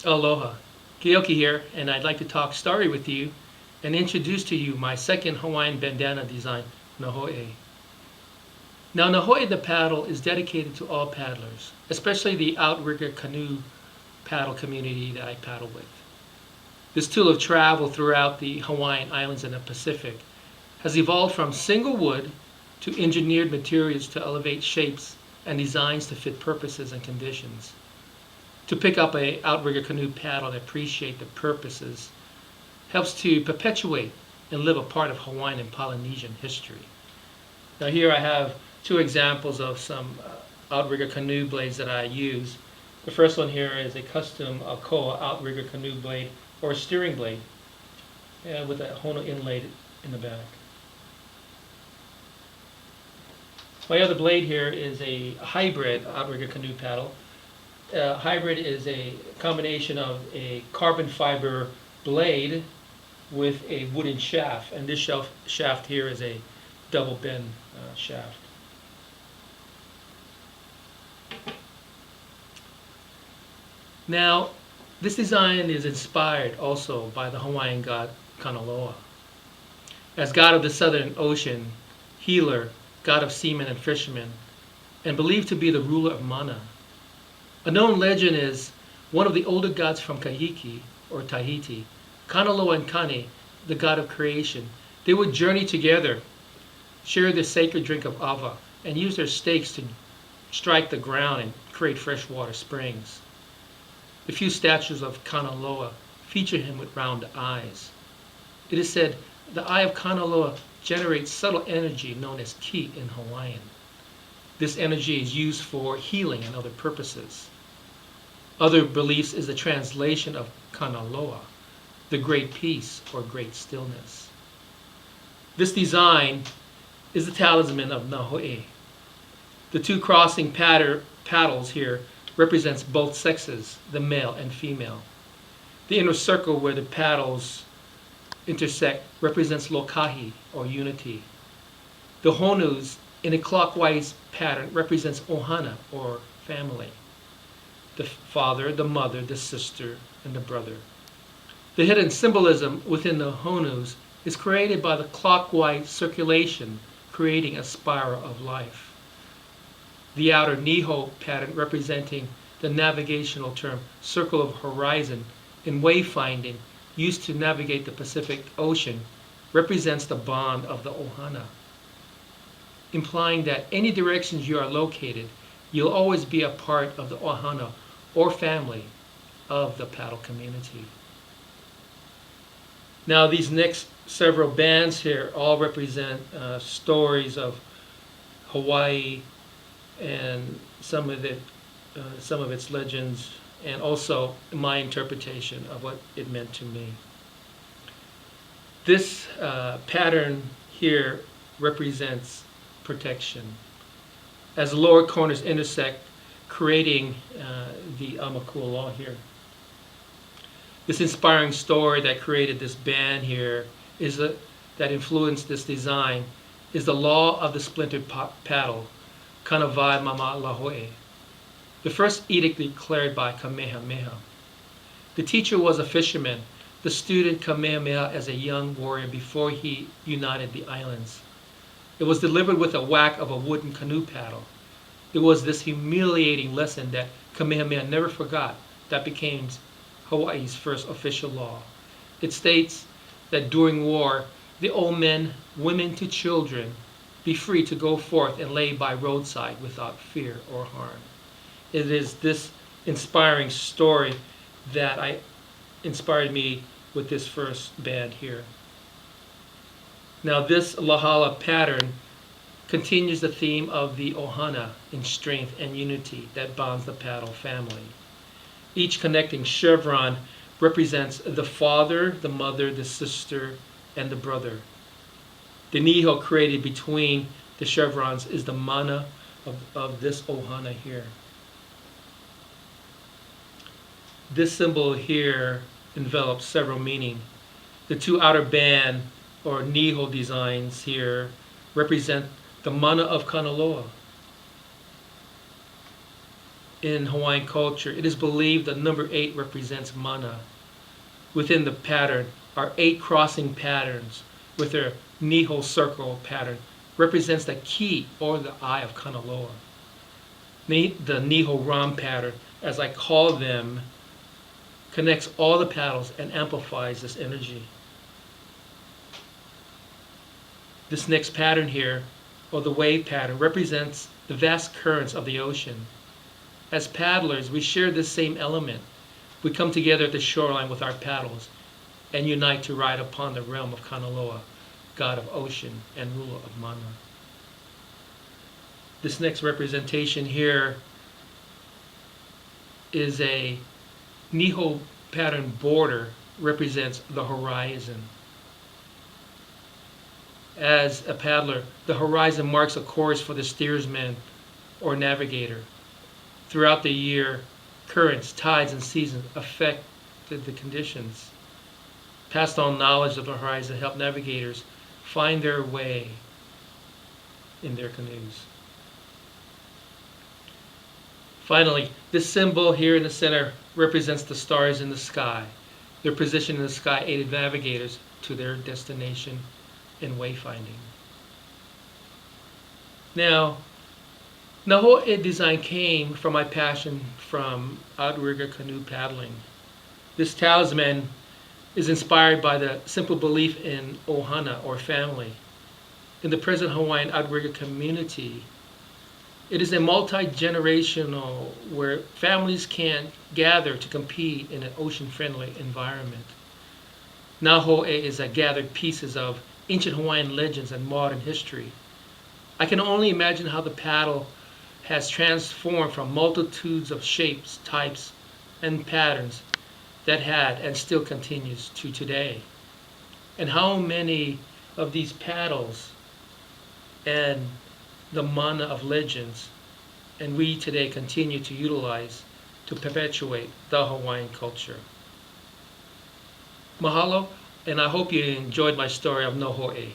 Aloha. Keoki here, and I'd like to talk story with you and introduce to you my second Hawaiian bandana design, Nahoe. Now, Nahoe the paddle is dedicated to all paddlers, especially the outrigger canoe paddle community that I paddle with. This tool of travel throughout the Hawaiian Islands and the Pacific has evolved from single wood to engineered materials to elevate shapes and designs to fit purposes and conditions. To pick up a outrigger canoe paddle and appreciate the purposes helps to perpetuate and live a part of Hawaiian and Polynesian history. Now here I have two examples of some outrigger canoe blades that I use. The first one here is a custom Alcoa outrigger canoe blade or a steering blade with a Hono inlaid in the back. My other blade here is a hybrid outrigger canoe paddle. Hybrid is a combination of a carbon fiber blade with a wooden shaft, and this shaft here is a double bend shaft. Now, this design is inspired also by the Hawaiian god Kanaloa. As god of the Southern Ocean, healer, god of seamen and fishermen, and believed to be the ruler of mana. A known legend is one of the older gods from Kahiki, or Tahiti, Kanaloa and Kane, the god of creation. They would journey together, share the sacred drink of ava, and use their stakes to strike the ground and create freshwater springs. The few statues of Kanaloa feature him with round eyes. It is said the eye of Kanaloa generates subtle energy known as ki in Hawaiian. This energy is used for healing and other purposes. Other beliefs is the translation of Kanaloa, the great peace or great stillness. This design is the talisman of Nahoe. The two crossing paddles here represents both sexes, the male and female. The inner circle where the paddles intersect represents lokahi or unity. The honus in a clockwise pattern represents ohana or family. The father, the mother, the sister, and the brother. The hidden symbolism within the honus is created by the clockwise circulation, creating a spiral of life. The outer niho pattern representing the navigational term circle of horizon in wayfinding used to navigate the Pacific Ocean represents the bond of the ohana, implying that any directions you are located, you'll always be a part of the ohana or family of the paddle community. Now these next several bands here all represent stories of Hawaii and some of its legends, and also my interpretation of what it meant to me. This pattern here represents protection, as the lower corners intersect, creating the Amakua law here. This inspiring story that created this band here is that influenced this design is the law of the splintered paddle, Kanawai Mama Lahoe, the first edict declared by Kamehameha. The teacher was a fisherman, the student Kamehameha as a young warrior before he united the islands. It was delivered with a whack of a wooden canoe paddle. It was this humiliating lesson that Kamehameha never forgot that became Hawaii's first official law. It states that during war, the old men, women to children, be free to go forth and lay by roadside without fear or harm. It is this inspiring story that inspired me with this first band here. Now this Lahala pattern continues the theme of the ohana in strength and unity that bonds the paddle family. Each connecting chevron represents the father, the mother, the sister, and the brother. The niho created between the chevrons is the mana of this ohana here. This symbol here envelops several meanings. The two outer band or niho designs here represent the mana of Kanaloa. in Hawaiian culture, it is believed that number 8 represents mana. Within the pattern are 8 crossing patterns with their Niho circle pattern represents the key or the eye of Kanaloa. The Niho Ram pattern, as I call them, connects all the paddles and amplifies this energy. This next pattern here, or the wave pattern, represents the vast currents of the ocean. As paddlers, we share this same element. We come together at the shoreline with our paddles and unite to ride upon the realm of Kanaloa, god of ocean and ruler of mana. This next representation here is a Niho pattern border, represents the horizon. As a paddler, the horizon marks a course for the steersman or navigator. Throughout the year, currents, tides, and seasons affected the conditions. Passed on knowledge of the horizon help navigators find their way in their canoes. Finally, this symbol here in the center represents the stars in the sky. Their position in the sky aided navigators to their destination in wayfinding. Now, the whole design came from my passion from outrigger canoe paddling. This talisman is inspired by the simple belief in ohana, or family. In the present Hawaiian outrigger community, it is a multi-generational where families can gather to compete in an ocean-friendly environment. Nahoe is a gathered pieces of ancient Hawaiian legends and modern history. I can only imagine how the paddle has transformed from multitudes of shapes, types, and patterns that had and still continues to today. And how many of these paddles and the mana of legends and we today continue to utilize to perpetuate the Hawaiian culture. Mahalo, and I hope you enjoyed my story of Noho'e.